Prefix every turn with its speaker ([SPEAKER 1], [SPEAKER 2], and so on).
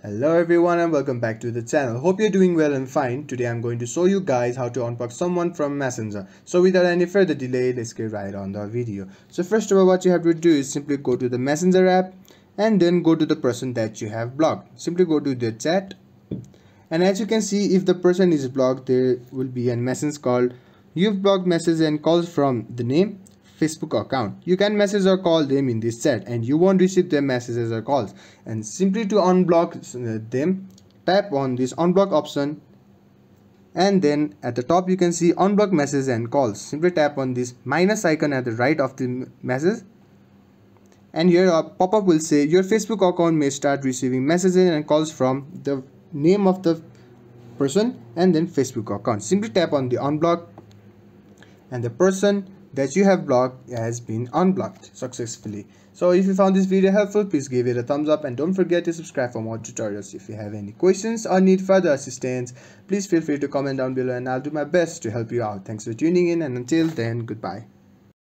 [SPEAKER 1] Hello everyone and welcome back to the channel. Hope you're doing well and fine. Today I'm going to show you guys how to unblock someone from Messenger. So without any further delay, let's get right on the video. So first of all, what you have to do is simply go to the Messenger app and then go to the person that you have blocked. Simply go to the chat, and as you can see, if the person is blocked, there will be a message called "You've blocked messages and calls from the name Facebook account." You can message or call them in this chat and you won't receive their messages or calls. And simply to unblock them, tap on this unblock option, and then at the top you can see unblock messages and calls. Simply tap on this minus icon at the right of the message, and here a pop-up will say your Facebook account may start receiving messages and calls from the name of the person and then Facebook account. Simply tap on the unblock and the person that you have blocked has been unblocked successfully. So if you found this video helpful, please give it a thumbs up and don't forget to subscribe for more tutorials. If you have any questions or need further assistance, please feel free to comment down below and I'll do my best to help you out. Thanks for tuning in, and until then, goodbye.